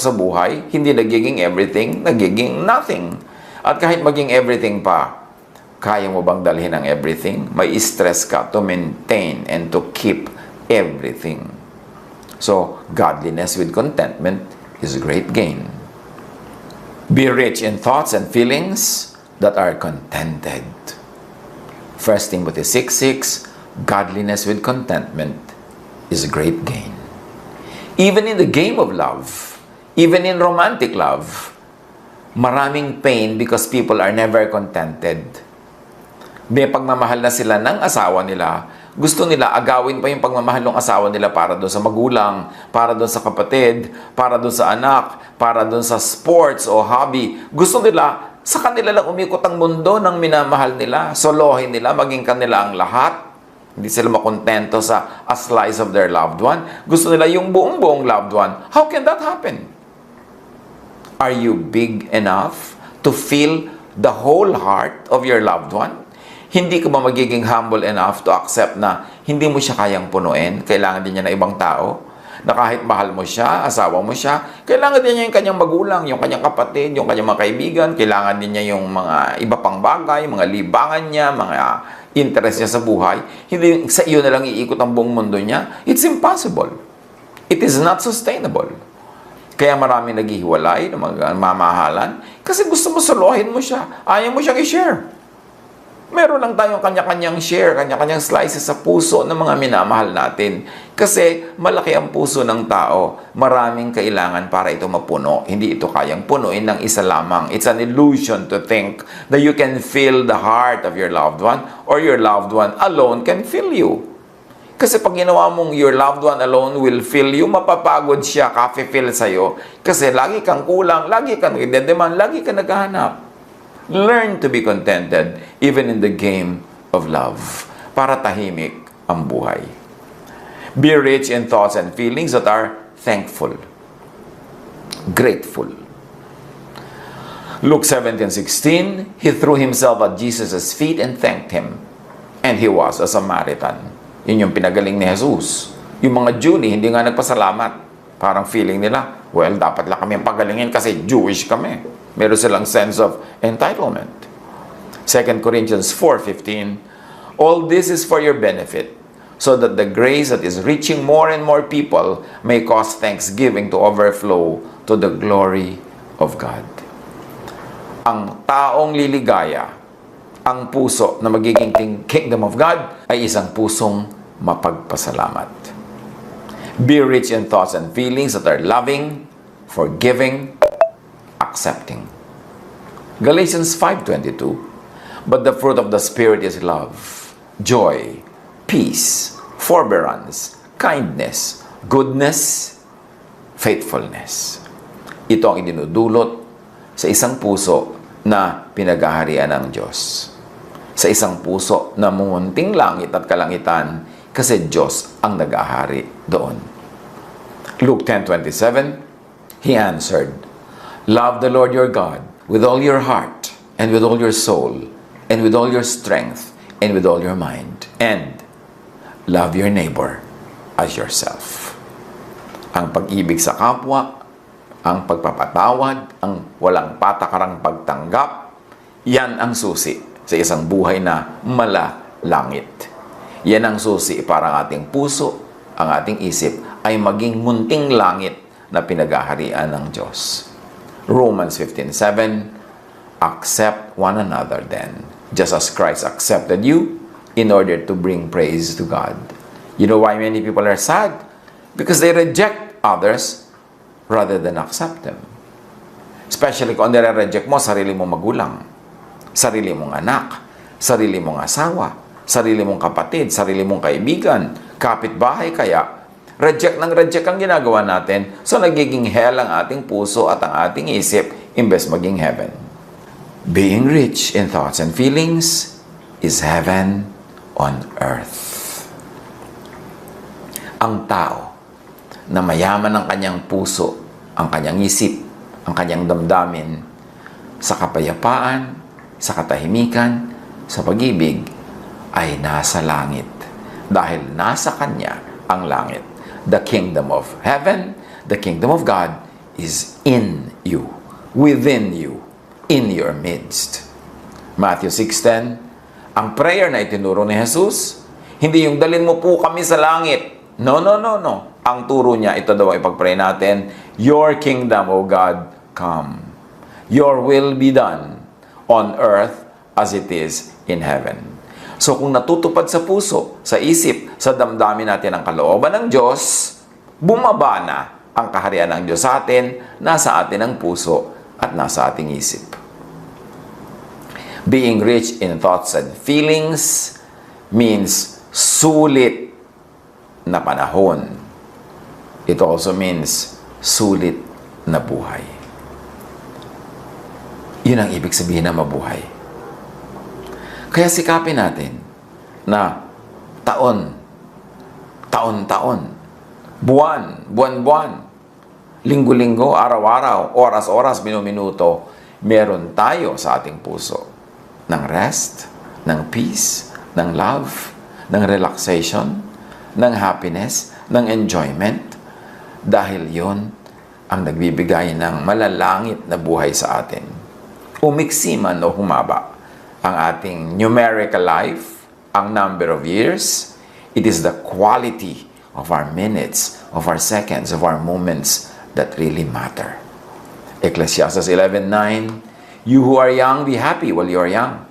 sa buhay, hindi nagiging everything, nagiging nothing. At kahit maging everything pa, kaya mo bang dalhin ang everything? May stress ka to maintain and to keep everything. So, godliness with contentment is great gain. Be rich in thoughts and feelings that are contented. 1 Timothy 6:6, godliness with contentment is great gain. Even in the game of love, even in romantic love, maraming pain because people are never contented. May pagmamahal na sila ng asawa nila, gusto nila agawin pa yung pagmamahal ng asawa nila para doon sa magulang, para doon sa kapatid, para doon sa anak, para doon sa sports o hobby. Gusto nila, sa kanila lang umikot ang mundo ng minamahal nila, solohin nila, maging kanila ang lahat. Hindi sila makontento sa a slice of their loved one. Gusto nila yung buong-buong loved one. How can that happen? Are you big enough to feel the whole heart of your loved one? Hindi ka ba magiging humble enough to accept na hindi mo siya kayang punuin? Kailangan din niya ng ibang tao? Na kahit mahal mo siya, asawa mo siya, kailangan din niya yung kanyang magulang, yung kanyang kapatid, yung kanyang mga kaibigan, kailangan din niya yung mga iba pang bagay, mga libangan niya, mga interest niya sa buhay. Hindi sa iyo na lang iikot ang buong mundo niya. It's impossible. It is not sustainable. Kaya marami naghihiwalay ng mga mamahalan kasi gusto mo solohin mo siya. Ayaw mo siyang i-share. Meron lang tayong kanya-kanyang share, kanya-kanyang slices sa puso ng mga minamahal natin. Kasi malaki ang puso ng tao. Maraming kailangan para ito mapuno. Hindi ito kayang punuin ng isa lamang. It's an illusion to think that you can fill the heart of your loved one or your loved one alone can fill you. Kasi pag ginawa mong your loved one alone will fill you, mapapagod siya, ka-fill sa'yo. Kasi lagi kang kulang, lagi kang nagdedemand, lagi kang naghahanap. Learn to be contented even in the game of love para tahimik ang buhay. Be rich in thoughts and feelings that are thankful, grateful. Luke 17:16, he threw himself at Jesus' feet and thanked him. And he was a Samaritan. Yun yung pinagaling ni Jesus. Yung mga Junie, hindi nga nagpasalamat. Parang feeling nila, well, dapat lang kami pagalingin kasi Jewish kami. Meron silang sense of entitlement. 2 Corinthians 4:15, all this is for your benefit, so that the grace that is reaching more and more people may cause thanksgiving to overflow to the glory of God. Ang taong liligaya, ang puso na magiging kingdom of God ay isang pusong mapagpasalamat. Be rich in thoughts and feelings that are loving, forgiving, accepting. Galatians 5:22, but the fruit of the Spirit is love, joy, peace, forbearance, kindness, goodness, faithfulness. Ito ang idinudulot sa isang puso na pinaghaharian ng Diyos. Sa isang puso na munting langit at kalangitan kasi Diyos ang nag-ahari doon. Luke 10:27, he answered, love the Lord your God with all your heart and with all your soul and with all your strength and with all your mind, and love your neighbor as yourself. Ang pag-ibig sa kapwa, ang pagpapatawad, ang walang patakarang pagtanggap, yan ang susi sa isang buhay na malalangit. Yan ang susi para ang ating puso, ang ating isip ay maging munting langit na pinaghaharian ng Diyos. Romans 15:7, accept one another then, just as Christ accepted you in order to bring praise to God. You know why many people are sad? Because they reject others rather than accept them. Especially kung nire-reject mo sarili mong magulang, sarili mong anak, sarili mong asawa, sarili mong kapatid, sarili mong kaibigan, kapitbahay kaya, reject ang ginagawa natin, so nagiging hell ang ating puso at ang ating isip imbes maging heaven. Being rich in thoughts and feelings is heaven on earth. Ang tao na mayaman ang kanyang puso, ang kanyang isip, ang kanyang damdamin, sa kapayapaan, sa katahimikan, sa pag-ibig, ay nasa langit. Dahil nasa kanya ang langit. The kingdom of heaven, the kingdom of God, is in you, within you, in your midst. Matthew 6:10, ang prayer na itinuro ni Jesus, hindi yung dalin mo po kami sa langit. No, no, no, no. Ang turo niya, ito daw ay pag-pray natin, your kingdom, O God, come. Your will be done on earth as it is in heaven. So kung natutupad sa puso, sa isip, sa damdamin natin ang kalooban ng Diyos, bumaba na ang kaharian ng Diyos sa atin, nasa atin ang puso at nasa ating isip. Being rich in thoughts and feelings means sulit na panahon. It also means sulit na buhay. Yun ang ibig sabihin na mabuhay. Kaya sikapin natin na taon-taon, buwan-buwan, linggo-linggo, araw-araw, oras-oras, minuto, meron tayo sa ating puso ng rest, ng peace, ng love, ng relaxation, ng happiness, ng enjoyment, dahil yon ang nagbibigay ng malalangit na buhay sa atin. Umiksi man o humaba ang ating numerical life, ang number of years, it is the quality of our minutes, of our seconds, of our moments that really matter. Ecclesiastes 11:9, you who are young, be happy while you are young,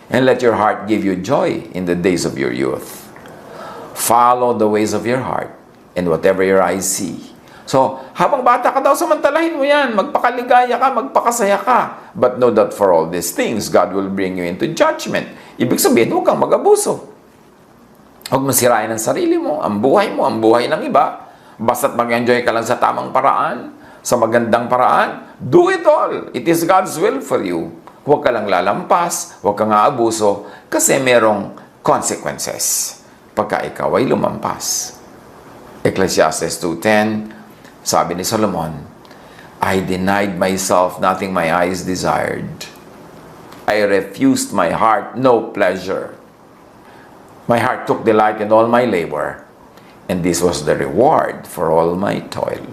and let your heart give you joy in the days of your youth. Follow the ways of your heart, and whatever your eyes see. So, habang bata ka daw, samantalahin mo yan. Magpakaligaya ka, magpakasaya ka. But know that for all these things, God will bring you into judgment. Ibig sabihin, huwag kang mag-abuso. Huwag masirain ang sarili mo, ang buhay ng iba. Basta't mag-enjoy ka lang sa tamang paraan, sa magandang paraan, do it all. It is God's will for you. Huwag ka lang lalampas, huwag kang aabuso, kasi merong consequences pagka ikaw ay lumampas. Ecclesiastes 2:10, sabi ni Solomon, I denied myself nothing my eyes desired. I refused my heart no pleasure. My heart took delight in all my labor, and this was the reward for all my toil.